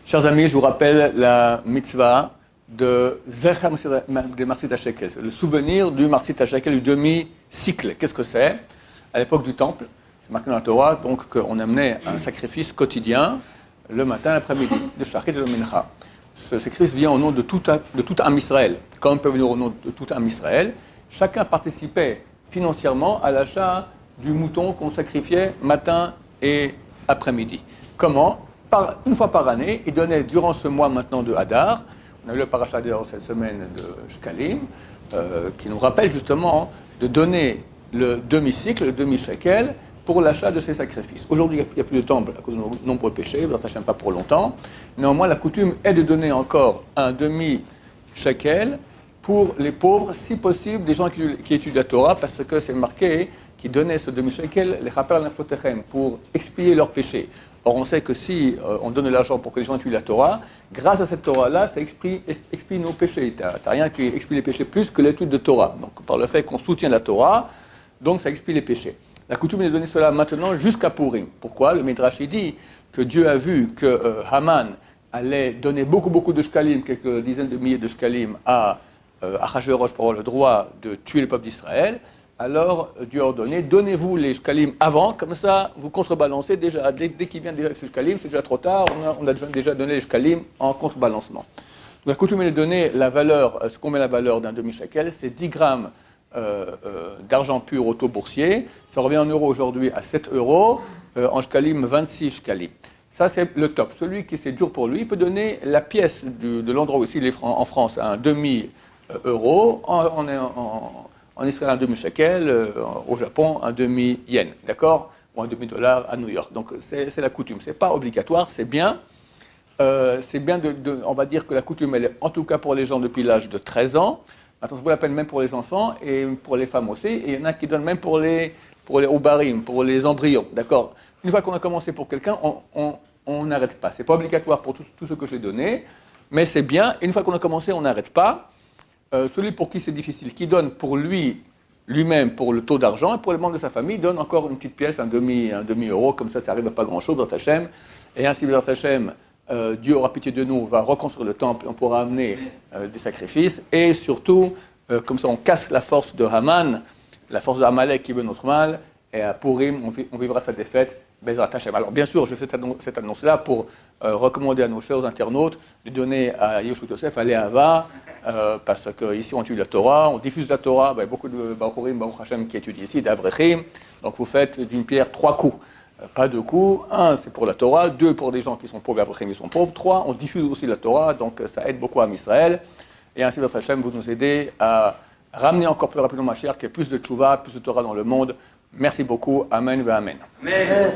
Chers amis, je vous rappelle la mitzvah de Zecher de Marsit HaShekel, le souvenir du Marsit HaShekel, du demi-cycle. Qu'est-ce que c'est? À l'époque du Temple, c'est marqué dans la Torah, donc qu'on amenait un sacrifice quotidien le matin et l'après-midi, de Shachrit et de Mincha. Ce sacrifice vient au nom de tout Am Israël. Comme il peut venir au nom de tout Am Israël, chacun participait financièrement à l'achat du mouton qu'on sacrifiait matin et après-midi. Comment? Une fois par année, il donnait durant ce mois maintenant de Hadar, on a eu le parachat d'ailleurs cette semaine de Shkalim, qui nous rappelle justement de donner le demi-cycle, le demi-shekel, pour l'achat de ces sacrifices. Aujourd'hui, il n'y a plus de temple à cause de nombreux péchés, ça ne s'achète pas pour longtemps. Néanmoins, la coutume est de donner encore un demi-shekel pour les pauvres, si possible, des gens qui étudient la Torah, parce que c'est marqué qui donnaient ce demi-shekel, les rappels nafshotechem, pour expier leurs péchés. Or, on sait que si on donne de l'argent pour que les gens étudient la Torah, grâce à cette Torah-là, ça expie nos péchés. Tu n'as rien qui expie les péchés plus que l'étude de Torah. Donc, par le fait qu'on soutient la Torah, donc ça expie les péchés. La coutume est de donner cela maintenant jusqu'à Purim. Pourquoi? Le Midrash dit que Dieu a vu que Haman allait donner beaucoup de shkalim, quelques dizaines de milliers de shkalim à Achashverosh pour avoir le droit de tuer le peuple d'Israël. Alors Dieu a ordonné, donnez-vous les shkalim avant, comme ça vous contrebalancez déjà. Dès qu'il vient déjà avec ce shkalim, c'est déjà trop tard, on a déjà donné les shkalim en contrebalancement. Donc la coutume est de donner la valeur, ce qu'on met la valeur d'un demi-shekel, c'est 10 grammes d'argent pur au taux boursier. Ça revient en euros aujourd'hui à 7 euros, en shkalim 26 shkalim. Ça c'est le top. Celui qui c'est dur pour lui, il peut donner la pièce de l'endroit où il est en France à un demi-euro, en Israël un demi-shekel, au Japon un demi-yen, d'accord? Ou un demi-dollar à New York. Donc c'est la coutume. C'est pas obligatoire, c'est bien. On va dire que la coutume, elle est en tout cas pour les gens depuis l'âge de 13 ans. Maintenant, ça vaut la peine même pour les enfants et pour les femmes aussi. Et il y en a qui donnent même pour les ovarim, pour les embryons, d'accord? Une fois qu'on a commencé pour quelqu'un, on n'arrête pas. C'est pas obligatoire pour tout ce que j'ai donné, mais c'est bien. Et une fois qu'on a commencé, on n'arrête pas. Celui pour qui c'est difficile, qui donne pour lui-même pour le taux d'argent, et pour les membres de sa famille, donne encore une petite pièce, un demi-euro, comme ça arrive à pas grand-chose dans Hachem. Et ainsi, dans Hachem, Dieu aura pitié de nous, va reconstruire le temple, on pourra amener des sacrifices, et surtout, comme ça on casse la force de Haman, la force de Amalek qui veut notre mal, et à Purim, on vivra sa défaite, Bezrat Hashem. Alors bien sûr, je fais cette annonce-là pour recommander à nos chers internautes de donner à Yeshua Yosef, à Léava, parce qu'ici on étudie la Torah, on diffuse la Torah, il y a beaucoup de Baruchim, Baruch Hashem qui étudient ici, d'Avrechim, donc vous faites d'une pierre 3 coups. Pas 2 coups, 1 c'est pour la Torah, 2 pour des gens qui sont pauvres, Avrechim qui sont pauvres, 3 on diffuse aussi la Torah, donc ça aide beaucoup à Israël, et ainsi Bezrat Hashem vous nous aidez à ramener encore plus rapidement Mashiach, qu'il y ait plus de tchouva, plus de Torah dans le monde. Merci beaucoup, Amen et Amen. Amen.